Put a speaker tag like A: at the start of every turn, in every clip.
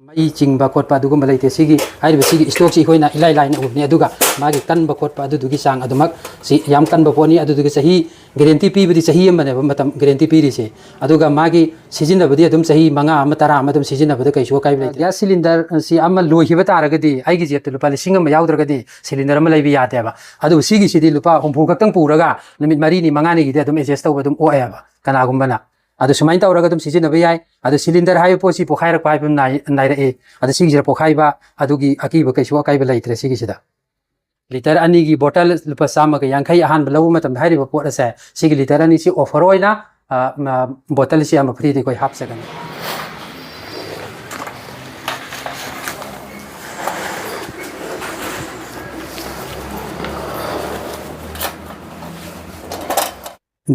A: ꯃꯩ ꯆꯤꯡꯕ ꯈꯣꯠꯄ ꯑꯗꯨꯒꯨꯝꯕ ꯂꯩꯇꯦ ꯁꯤꯒꯤ ꯍꯥꯏꯔꯤꯕ ꯁꯤꯒꯤ ꯁ꯭ꯇꯣꯛꯁꯤ ꯑꯩꯈꯣꯏꯅ ꯏꯂꯥꯏ ꯂꯥꯏꯅ ꯎꯕꯅꯤ ꯑꯗꯨꯒ ꯃꯥꯒꯤ ꯀꯟꯕ ꯈꯣꯠꯄ ꯑꯗꯨꯗꯨꯒꯤ ꯆꯥꯡ ꯑꯗꯨꯃꯛ ꯁꯤ ꯌꯥꯝ ꯀꯟꯕ ꯄꯣꯠꯅꯤ ꯑꯗꯨꯗꯨꯒ ꯆꯍꯤ ꯒꯦꯔꯦꯟꯇꯤ ꯄꯤꯕꯗꯤ ꯆꯍꯤ ꯑꯃꯅꯦꯕ ꯃꯇꯝ ꯒꯦꯔꯦꯟꯇꯤ ꯄꯤꯔꯤꯁꯦ ꯑꯗꯨꯒ ꯃꯥꯒꯤ ꯁꯤꯖꯤꯟꯅꯕꯗꯤ ꯑꯗꯨꯝ ꯆꯍꯤ 5 ꯑꯃ 10 ꯑꯃ ꯑꯗꯨꯝ ꯁꯤꯖꯤꯟꯅꯕꯗ ꯀꯩꯁꯨ ꯑꯀꯥꯏꯕ ꯂꯩꯇꯦ ꯒ꯭ꯌꯥꯁ ꯁꯤꯂꯤꯟꯗꯔ ꯁꯤ ꯑꯃ ꯂꯣꯏꯈꯤꯕ ꯇꯥꯔꯒꯗꯤ ꯑꯩꯒꯤ ꯖꯦꯕꯇ ꯂꯨꯄꯥ 1,000 ꯌꯥꯎꯗ꯭ꯔꯒꯗꯤ ꯁꯤꯂꯤꯟꯗꯔ ꯑꯃ ꯂꯩꯕ ꯌꯥꯗꯦꯕ ꯑꯗꯨꯕꯨ ꯁꯤꯒꯤꯁꯤꯗꯤ ꯂꯨꯄꯥ 60 ꯈꯛꯇꯪ ꯄꯨꯔꯒ ꯅꯨꯃꯤꯠ 4ꯅꯤ 5ꯅꯤꯒꯤꯗꯤ ꯑꯗꯨꯝ ꯑꯦꯗꯖꯁט ꯇꯧꯕ ꯑꯗꯨꯝ ꯑꯣꯛꯑꯦꯕ ꯀꯅꯥꯒꯨꯝꯕꯅ ꯑꯗꯨ ꯁꯨꯃꯥꯏꯅ ꯇꯧꯔꯒ ꯑꯗꯨꯝ ꯁꯤꯖꯤꯟꯅꯕ ꯌꯥꯏ ꯑꯗꯨ ꯁꯤꯂꯤꯟꯗꯔ ꯍꯥꯏꯕ ꯄꯣꯠꯁꯤ ꯄꯣꯈꯥꯏꯔꯛꯄ ꯍꯥꯏꯕ ꯅꯥꯏꯔꯛꯏ ꯑꯗꯨ ꯁꯤꯒꯤꯁꯤꯗ ꯄꯣꯈꯥꯏꯕ ꯑꯗꯨꯒꯤ ꯑꯀꯤꯕ ꯀꯩꯁꯨ ꯑꯀꯥꯏꯕ ꯂꯩꯇ꯭ꯔꯦ ꯁꯤꯒꯤꯁꯤꯗ ꯂꯤꯇꯔ 2ꯒꯤ ꯕꯣꯇꯜ ꯂꯨꯄꯥ 150 ꯑꯍꯥꯟꯕ ꯂꯧꯕ ꯃꯇꯝꯗ ꯍꯥꯏꯔꯤꯕ ꯄꯣꯠ ꯑꯁꯦ ꯁꯤꯒꯤ ꯂꯤꯇꯔ 2ꯁꯤ ꯑꯣꯐꯔ ꯑꯣꯏꯅ ꯕꯣꯇꯜꯁꯤ ꯑꯃ ꯐ꯭ꯔꯤꯗ ꯑꯩꯈꯣꯏ ꯍꯥꯞꯆꯒꯅꯤ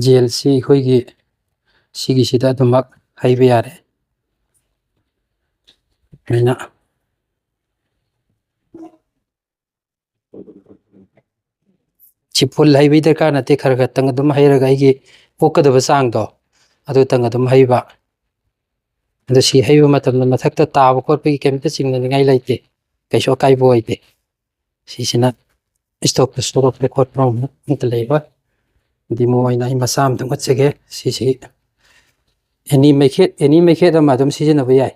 A: ꯖꯦꯜꯁꯤ ꯑꯩꯈꯣꯏꯒꯤ ꯁꯤꯒꯤꯁꯤꯗ ꯑꯗꯨꯃꯛ ꯍꯩꯕ ꯌꯥꯔꯦ ꯑꯩꯅ ꯁꯤ ꯐꯨꯜ ꯍꯩꯕꯒꯤ ꯗꯔꯀꯥꯔ ꯅꯠꯇꯦ ꯈꯔ ꯈꯔꯇꯪ ꯑꯗꯨꯝ ꯍꯩꯔꯒ ꯑꯩꯒꯤ ꯑꯣꯛꯀꯗꯕ ꯆꯥꯡꯗꯣ ꯑꯗꯨꯇꯪ ꯑꯗꯨꯝ ꯍꯩꯕ ꯑꯗꯣ ꯁꯤ ꯍꯩꯕ ꯃꯇꯝꯗ ꯃꯊꯛꯇ ꯇꯥꯕ ꯈꯣꯠꯄꯒꯤ ꯀꯩꯝꯇ ꯆꯤꯡꯅꯅꯤꯡꯉꯥꯏ ꯂꯩꯇꯦ ꯀꯩꯁꯨ ꯑꯀꯥꯏꯕ ꯑꯣꯏꯗꯦ ꯁꯤꯁꯤꯅ ꯏꯁꯇꯣꯛꯇ ꯁꯣꯛꯄ ꯈꯣꯠꯄ ꯑꯝꯇ ꯂꯩꯔꯣꯏ ꯗꯤꯃꯣ ꯑꯣꯏꯅ ꯑꯩ ꯃꯆꯥ ꯑꯃꯇꯪ ꯎꯠꯆꯒꯦ ꯁꯤꯁꯤ ꯑꯦꯅꯤ ꯃꯩꯈꯦꯠ ꯑꯃ ꯑꯗꯨꯝ ꯁꯤꯖꯤꯟꯅꯕ ꯌꯥꯏ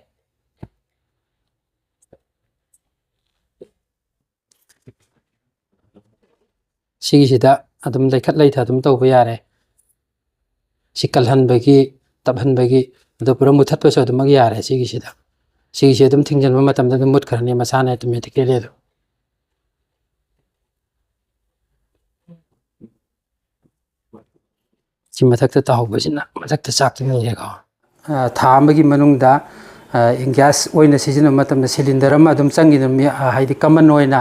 A: ꯁꯤꯒꯤꯁꯤꯗ ꯑꯗꯨꯝ ꯂꯩꯈꯠ ꯂꯩꯊ ꯑꯗꯨꯝ ꯇꯧꯕ ꯌꯥꯔꯦ ꯁꯤ ꯀꯜꯍꯟꯕꯒꯤ ꯇꯞꯍꯟꯕꯒꯤ ꯑꯗꯨ ꯄꯨꯔꯥ ꯃꯨꯊꯠꯄꯁꯨ ꯑꯗꯨꯃꯛ ꯌꯥꯔꯦ ꯁꯤꯒꯤꯁꯤ ꯑꯗꯨꯝ ꯊꯤꯡꯖꯤꯟꯕ ꯃꯇꯝꯗ ꯑꯗꯨꯝ ꯃꯨꯠꯈ꯭ꯔꯅꯤ ꯃꯁꯥꯅ ꯑꯣꯇꯣꯃꯦꯇꯤꯀꯦꯂꯤ ꯑꯗꯨꯝ ꯁꯤ ꯃꯊꯛꯇ ꯇꯥꯍꯧꯕꯁꯤꯅ ꯃꯊꯛꯇ ꯆꯥꯛꯇꯣꯏꯅꯦꯀꯣ ꯊꯥ ꯑꯃꯒꯤ ꯃꯅꯨꯡꯗ ꯒ꯭ꯌꯥꯁ ꯑꯣꯏꯅ ꯁꯤꯖꯤꯟꯅꯕ ꯃꯇꯝꯗ ꯁꯤꯂꯤꯟꯗꯔ ꯑꯃ ꯑꯗꯨꯝ ꯆꯪꯉꯤꯗꯅ ꯍꯥꯏꯗꯤ ꯀꯃꯟ ꯑꯣꯏꯅ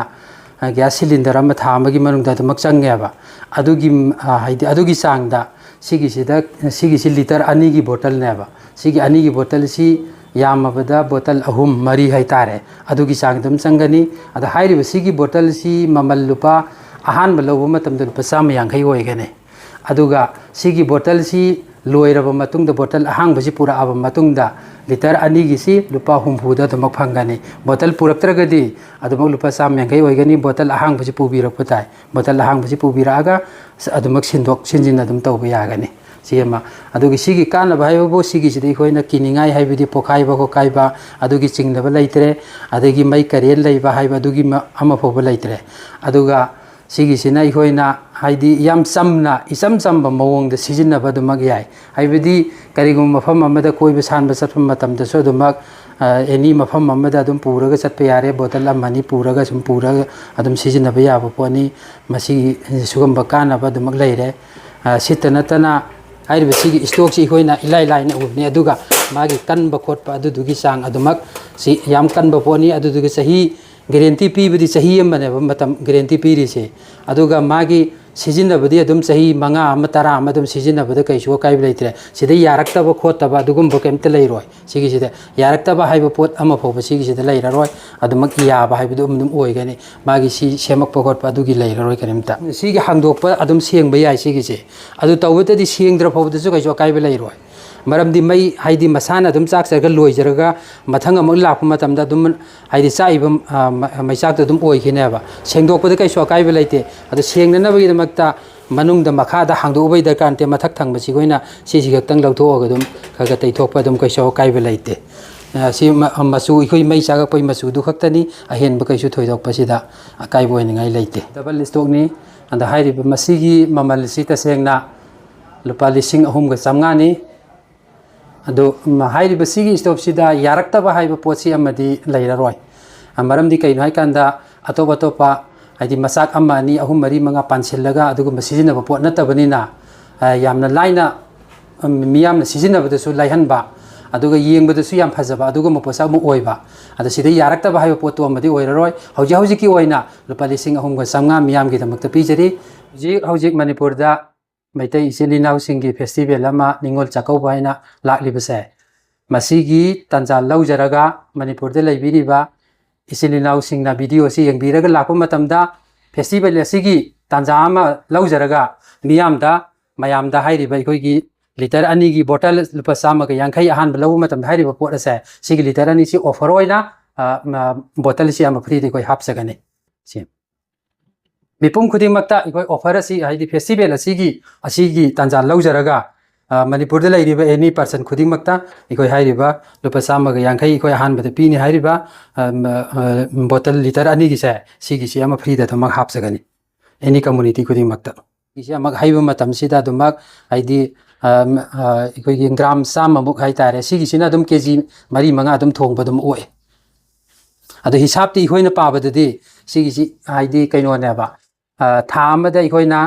A: ꯒ꯭ꯌꯥꯁ ꯁꯤꯂꯤꯟꯗꯔ ꯑꯃ ꯊꯥ ꯑꯃꯒꯤ ꯃꯅꯨꯡꯗ ꯑꯗꯨꯃꯛ ꯆꯪꯉꯦꯕ ꯍꯥꯏꯗꯤ ꯑꯗꯨꯒꯤ ꯆꯥꯡꯗ ꯁꯤꯒꯤꯁꯤ ꯂꯤꯇꯔ 2ꯒꯤ ꯕꯣꯇꯜꯅꯦꯕ ꯁꯤꯒꯤ 2ꯒꯤ ꯕꯣꯇꯜꯁꯤ ꯌꯥꯝꯃꯕꯗ ꯕꯣꯇꯜ 3 4 ꯍꯥꯏꯇꯥꯔꯦ ꯑꯗꯨꯒꯤ ꯆꯥꯡ ꯑꯗꯨꯝ ꯆꯪꯒꯅꯤ ꯑꯗ ꯍꯥꯏꯔꯤꯕ ꯁꯤꯒꯤ ꯕꯣꯇꯜꯁꯤ ꯃꯃꯜ ꯂꯨꯄꯥ ꯑꯍꯥꯟꯕ ꯂꯧꯕ ꯃꯇꯝꯗ ꯂꯨꯄꯥ 150 ꯑꯣꯏꯒꯅꯤ ꯑꯗꯨꯒ ꯁꯤꯒꯤ ꯕꯣꯇꯜꯁꯤ ꯂꯣꯏꯔꯕ ꯃꯇꯨꯡꯗ ꯕꯣꯇꯜ ꯑꯍꯥꯡꯕꯁꯤ ꯄꯨꯔꯛꯑꯕ ꯃꯇꯨꯡꯗ ꯂꯤꯇꯔ 2ꯒꯤꯁꯤ ꯂꯨꯄꯥ 60ꯗ ꯑꯗꯨꯃꯛ ꯐꯪꯒꯅꯤ ꯕꯣꯇꯜ ꯄꯨꯔꯛꯇ꯭ꯔꯒꯗꯤ ꯑꯗꯨꯃꯛ ꯂꯨꯄꯥ 150 ꯑꯣꯏꯒꯅꯤ ꯕꯣꯇꯜ ꯑꯍꯥꯡꯕꯁꯤ ꯄꯨꯕꯤꯔꯛꯄ ꯇꯥꯏ ꯕꯣꯇꯜ ꯑꯍꯥꯡꯕꯁꯤ ꯄꯨꯕꯤꯔꯛꯑꯒ ꯑꯗꯨꯃꯛ ꯁꯤꯟꯗꯣꯛ ꯁꯤꯟꯖꯤꯟ ꯑꯗꯨꯝ ꯇꯧꯕ ꯌꯥꯒꯅꯤ ꯁꯤ ꯑꯃ ꯑꯗꯨꯒ ꯁꯤꯒꯤ ꯀꯥꯟꯅꯕ ꯍꯥꯏꯕꯕꯨ ꯁꯤꯒꯤꯁꯤꯗ ꯑꯩꯈꯣꯏꯅ ꯀꯤꯅꯤꯡꯉꯥꯏ ꯍꯥꯏꯕꯗꯤ ꯄꯣꯈꯥꯏꯕ ꯈꯣꯠꯀꯥꯏꯕ ꯑꯗꯨꯒꯤ ꯆꯤꯡꯅꯕ ꯂꯩꯇ꯭ꯔꯦ ꯑꯗꯒꯤ ꯃꯩ ꯀꯔꯦꯟ ꯂꯩꯕ ꯍꯥꯏꯕ ꯑꯗꯨꯒꯤ ꯑꯃ ꯐꯥꯎꯕ ꯂꯩꯇ꯭ꯔꯦ ꯑꯗꯨꯒ ꯁꯤꯒꯤꯁꯤꯅ ꯑꯩꯈꯣꯏꯅ ꯍꯥꯏꯗꯤ ꯌꯥꯝ ꯆꯝꯅ ꯏꯆꯝ ꯆꯝꯕ ꯃꯑꯣꯡꯗ ꯁꯤꯖꯤꯟꯅꯕ ꯑꯗꯨꯃꯛ ꯌꯥꯏ ꯍꯥꯏꯕꯗꯤ ꯀꯔꯤꯒꯨꯝꯕ ꯃꯐꯝ ꯑꯃꯗ ꯀꯣꯏꯕ ꯁꯥꯟꯕ ꯆꯠꯄ ꯃꯇꯝꯗꯁꯨ ꯑꯗꯨꯃꯛ ꯑꯦꯅꯤ ꯃꯐꯝ ꯑꯃꯗ ꯑꯗꯨꯝ ꯄꯨꯔꯒ ꯆꯠꯄ ꯌꯥꯔꯦ ꯕꯣꯇꯜ 1 2 ꯄꯨꯔꯒ ꯁꯨꯝ ꯄꯨꯔꯒ ꯑꯗꯨꯝ ꯁꯤꯖꯤꯟꯅꯕ ꯌꯥꯕ ꯄꯣꯠꯅꯤ ꯃꯁꯤꯒꯤ ꯁꯤꯒꯨꯝꯕ ꯀꯥꯟꯅꯕ ꯑꯗꯨꯃꯛ ꯂꯩꯔꯦ ꯁꯤꯇ ꯅꯠꯇꯅ ꯍꯥꯏꯔꯤꯕ ꯁꯤꯒꯤ ꯁ꯭ꯇꯣꯛꯁꯤ ꯑꯩꯈꯣꯏꯅ ꯏꯂꯥꯏ ꯂꯥꯏꯅ ꯎꯕꯅꯤ ꯑꯗꯨꯒ ꯃꯥꯒꯤ ꯀꯟꯕ ꯈꯣꯠꯄ ꯑꯗꯨꯗꯨꯒꯤ ꯆꯥꯡ ꯑꯗꯨꯃꯛ ꯁꯤ ꯌꯥꯝ ꯀꯟꯕ ꯄꯣꯠꯅꯤ ꯑꯗꯨꯗꯨꯒ ꯆꯍꯤ ꯒꯦꯔꯦꯟꯇꯤ ꯄꯤꯕꯗꯤ ꯆꯍꯤ ꯑꯃꯅꯦꯕ ꯃꯇꯝ ꯒꯦꯔꯦꯟꯇꯤ ꯄꯤꯔꯤꯁꯦ ꯑꯗꯨꯒ ꯃꯥꯒꯤ सिजिन्नबदी अदुम चही 5 अमा 10 अमा अदुम सिजिन्नबदा कैसु अकाइब लेत्रे सिदा यारक्तब खोत्तब अदुगुम्ब केमता लेरोय सिगी सिदा यारक्तब हाइब पोत अमा फोब सिगी सिदा लेररोय अदुमक याब हाइबदु अदुम ओइगनि मागी सि सेमकप खोत्प अदुगी लेररोय करेमता सिगी हांगदोकप अदुम सेंगब याय सिगी से अदु तौबदि सेंगद्र फोबदसु कैसु अकाइब लेरोय मरमदि मई हाइदि मसाना अदुम चाकसरगा लोइजरगा मथंग अमक लाप मतमदा अदुम हाइदि चाइब मैचाक अदुम ओइखिनेबा सेंगदोकपदा कैसु अकाइब लेते अदु सेंगननबगिदमक्ता मनुंगदा मखादा हांगदोबय दरकारते मथक थंगबसि गोइना सिसि खक्तंग लौथोअगा अदुम खगा तैथोकप अदुम कैसु अकाइब लेते सि मसु इखोइ मई चागपै मसुदु खक्तनि अहेनब कैसु थोइदोकपसिदा अकाइब ओइनिङाइ लेते डबल स्टॉकनि अंदा हाइरिब मसिगी ममलसि तसेंगना लुपा 3,350 नि अदो हाइरिब सिगी स्टॉपसिदा यारक्तब हाइब पोछि अमदि लेररोय मरमदि कैनो हाइकांदा अतोप अतोपा हाइदि मसाक अमा अनि अहुम मरी मंगा पानसिलगा अदुगुम सिजिनब पोट नतबनिना यामना लाइना मियामना सिजिनबदसु लाइहनबा अदुगा येंबदसु याम फजबा अदुगुम पोसा मु ओइबा अद सिदा यारक्तब हाइब पोतो अमदि ओइररोय हौजि हौजिकी ओइना लुपा 3,350 मियामगी दमक्ता पिजरी हौजिक मणिपुरदा मैतै इचिलिनाउ सिंगी फेस्टिवल अमा निंगोल चाकौबा हाइना लाक्लिबसे मसिगी तंजा लौजरगा मणिपुरदा लैबिरिबा इचिलिनाउ सिंगना वीडियो सि यंगबिरगा लापा मतमदा फेस्टिवल असिगी तंजा अमा लौजरगा मियामदा मयामदा हाइरिबा इखोइगी लीटर 2 की बोतल लुपा 150 अहानब लौबा मतमदा हाइरिबा पोट असे सिगी लीटर 2 सि ऑफर ओइना ꯕꯣꯇꯜ ꯁꯤ ꯑꯃ ꯐ꯭ꯔꯤꯗ ꯑꯩꯈꯣꯏ ꯍꯥꯞꯆꯒꯅꯤ ꯁꯤ ꯃꯤꯄꯨꯝ ꯈꯨꯗꯤꯡꯃꯛꯇ ꯑꯩꯈꯣꯏ ꯑꯣꯐꯔ ꯑꯁꯤ ꯍꯥꯏꯗꯤ ꯐꯦꯁꯇꯤꯚꯦꯜ ꯑꯁꯤꯒꯤ ꯇꯥꯟꯖꯥ ꯂꯧꯖꯔꯒ ꯃꯅꯤꯄꯨꯔꯗ ꯂꯩꯔꯤꯕ ꯑꯦꯅꯤ ꯄꯔꯁꯟ ꯈꯨꯗꯤꯡꯃꯛꯇ ꯑꯩꯈꯣꯏ ꯍꯥꯏꯔꯤꯕ ꯂꯨꯄꯥ 150 ꯑꯩꯈꯣꯏ ꯑꯍꯥꯟꯕꯗ ꯄꯤꯅꯤ ꯍꯥꯏꯔꯤꯕ ꯕꯣꯇꯜ ꯂꯤꯇꯔ ꯑꯅꯤꯒꯤꯁꯦ ꯁꯤꯒꯤꯁꯤ ꯑꯃ ꯐ꯭ꯔꯤꯗ ꯑꯗꯨꯃꯛ ꯍꯥꯞꯆꯒꯅꯤ ꯑꯦꯅꯤ ꯀꯝꯃꯨꯅꯤꯇꯤ ꯈꯨꯗꯤꯡꯃꯛꯇ ꯁꯤ ꯑꯃꯛ ꯍꯩꯕ ꯃꯇꯝꯁꯤꯗ ꯑꯗꯨꯃꯛ ꯍꯥꯏꯗꯤ ꯑꯩꯈꯣꯏꯒꯤ ꯒ꯭ꯔꯥꯝ 100ꯃꯨꯛ ꯍꯥꯏꯇꯥꯔꯦ ꯁꯤꯒꯤꯁꯤꯅ ꯑꯗꯨꯝ ꯀꯦꯖꯤ 4-5 ꯑꯗꯨꯝ ꯊꯣꯡꯕ ꯑꯗꯨꯝ ꯑꯣꯏ ꯑꯗꯣ ꯍꯤꯁꯥꯞꯇꯤ ꯑꯩꯈꯣꯏꯅ ꯄꯥꯕꯗꯗꯤ ꯁꯤꯒꯤꯁꯤ ꯍꯥꯏꯗꯤ ꯀꯩꯅꯣꯅꯦꯕ ꯊꯥ ꯑꯃꯗ ꯑꯩꯈꯣꯏꯅ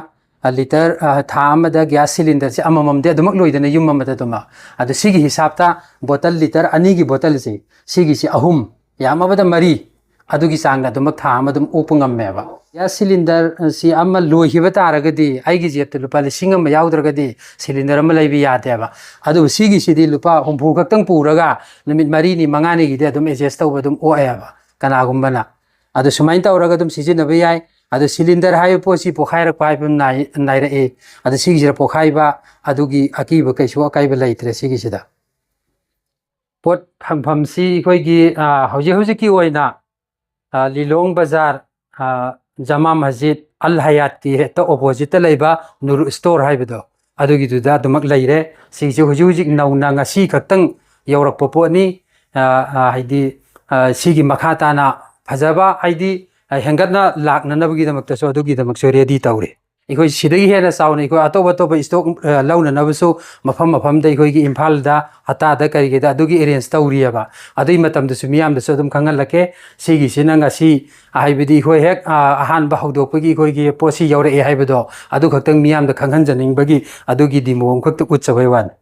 A: ꯂꯤꯇꯔ ꯊꯥ ꯑꯃꯗ ꯒ꯭ꯌꯥꯁ ꯁꯤꯂꯤꯟꯗꯔꯁꯦ ꯑꯃꯃꯝꯗꯤ ꯑꯗꯨꯃꯛ ꯂꯣꯏꯗꯅ ꯌꯨꯝ ꯑꯃꯗ ꯑꯗꯨꯃꯛ ꯑꯗꯣ ꯁꯤꯒꯤ ꯍꯤꯁꯥꯞꯇ ꯕꯣꯇꯜ ꯂꯤꯇꯔ 2ꯒꯤ ꯕꯣꯇꯜꯁꯤ ꯁꯤꯒꯤꯁꯤ 3 ꯌꯥꯝꯃꯕꯗ 4 ꯑꯗꯨꯒꯤ ꯆꯥꯡꯗ ꯑꯗꯨꯃꯛ ꯊꯥ ꯑꯃ ꯑꯗꯨꯝ ꯑꯣꯛꯄ ꯉꯝꯃꯦꯕ ꯒ꯭ꯌꯥꯁ ꯁꯤꯂꯤꯟꯗꯔ ꯁꯤ ꯑꯃ ꯂꯣꯏꯈꯤꯕ ꯇꯥꯔꯒꯗꯤ ꯑꯩꯒꯤ ꯖꯦꯕꯇ ꯂꯨꯄꯥ 1,000 ꯌꯥꯎꯗ꯭ꯔꯒꯗꯤ ꯁꯤꯂꯤꯟꯗꯔ ꯑꯃ ꯂꯩꯕ ꯌꯥꯗꯦꯕ ꯑꯗꯨꯕꯨ ꯁꯤꯒꯤꯁꯤꯗꯤ ꯂꯨꯄꯥ 70 ꯈꯛꯇꯪ ꯄꯨꯔꯒ ꯅꯨꯃꯤꯠ 4-5ꯒꯤꯗꯤ ꯑꯗꯨꯝ ꯑꯦꯗꯖꯁ ꯇꯧꯕ ꯑꯗꯨꯝ ꯑꯣꯛꯑꯦꯕ ꯀꯅꯥꯒꯨꯝꯕꯅ ꯑꯗꯨ ꯁꯨꯃꯥꯏꯅ ꯇꯧꯔꯒ ꯑꯗꯨꯝ ꯁꯤꯖꯤꯟꯅꯕ ꯌꯥꯏ ꯑꯗꯨ ꯁꯤꯂꯤꯟꯗꯔ ꯍꯥꯏꯕ ꯄꯣꯠꯁꯤ ꯄꯣꯈꯥꯏꯔꯛꯄ ꯍꯥꯏꯕ ꯅꯥꯏꯔꯛꯏ ꯑꯗꯨ ꯁꯤꯒꯤꯁꯤꯗ ꯄꯣꯈꯥꯏꯕ ꯑꯗꯨꯒꯤ ꯑꯀꯤꯕ ꯀꯩꯁꯨ ꯑꯀꯥꯏꯕ ꯂꯩꯇ꯭ꯔꯦ ꯁꯤꯒꯤꯁꯤꯗ ꯄꯣꯠ ꯊꯝꯐꯝꯁꯤ ꯑꯩꯈꯣꯏꯒꯤ ꯍꯧꯖꯤꯛꯀꯤ ꯑꯣꯏꯅ ꯂꯤꯂꯣꯡ ꯕꯖꯥꯔ ꯖꯃꯥ ꯃꯁꯖꯤꯗ ꯑꯜ ꯍꯌꯥꯠꯀꯤ ꯍꯦꯛꯇ ꯑꯣꯄꯣꯖꯤꯠꯇ ꯂꯩꯕ ꯅꯨꯔ ꯁ꯭ꯇꯣꯔ ꯍꯥꯏꯕꯗꯣ ꯑꯗꯨꯒꯤꯗꯨꯗ ꯑꯗꯨꯃꯛ ꯂꯩꯔꯦ ꯁꯤꯁꯦ ꯍꯧꯖꯤꯛ ꯅꯧꯅ ꯉꯁꯤ ꯈꯛꯇꯪ ꯌꯧꯔꯛꯄ ꯄꯣꯠꯅꯤ ꯍꯥꯏꯗꯤ ꯁꯤꯒꯤ ꯃꯈꯥ ꯇꯥꯅ ꯐꯖꯕ ꯍꯥꯏꯗꯤ ꯍꯦꯟꯒꯠꯅ ꯂꯥꯛꯅꯅꯕꯒꯤꯗꯃꯛꯇꯁꯨ ꯑꯗꯨꯒꯤꯗꯃꯛꯁꯨ ꯔꯦꯗꯤ ꯇꯧꯔꯤ ꯑꯩꯈꯣꯏ ꯁꯤꯗꯒꯤ ꯍꯦꯟꯅ ꯆꯥꯎꯅ ꯑꯩꯈꯣꯏ ꯑꯇꯣꯞ ꯁ꯭ꯇꯣꯛ ꯂꯧꯅꯅꯕꯁꯨ ꯃꯐꯝꯗ ꯑꯩꯈꯣꯏꯒꯤ ꯏꯝꯐꯥꯜꯗ ꯍꯇꯥꯗ ꯀꯔꯤꯒꯤꯗ ꯑꯗꯨꯒꯤ ꯑꯦꯔꯦꯟꯖ ꯇꯧꯔꯤꯑꯕ ꯑꯗꯨꯒꯤ ꯃꯇꯝꯗꯁꯨ ꯃꯤꯌꯥꯝꯗꯁꯨ ꯑꯗꯨꯝ ꯈꯪꯍꯜꯂꯛꯀꯦ ꯁꯤꯒꯤꯁꯤꯅ ꯉꯁꯤ ꯍꯥꯏꯕꯗꯤ ꯑꯩꯈꯣꯏ ꯍꯦꯛ ꯑꯍꯥꯟꯕ ꯍꯧꯗꯣꯛꯄꯒꯤ ꯑꯩꯈꯣꯏꯒꯤ ꯄꯣꯠꯁꯤ ꯌꯧꯔꯛꯑꯦ ꯍꯥꯏꯕꯗꯣ ꯑꯗꯨ ꯈꯛꯇꯪ ꯃꯤꯌꯥꯝꯗ ꯈꯪꯍꯟꯖꯅꯤꯡꯕꯒꯤ ꯑꯗꯨꯒꯤ ꯗꯤꯃꯣ ꯑꯃꯈꯛꯇ ꯎꯠꯆꯕꯩ ꯋꯥꯅꯤ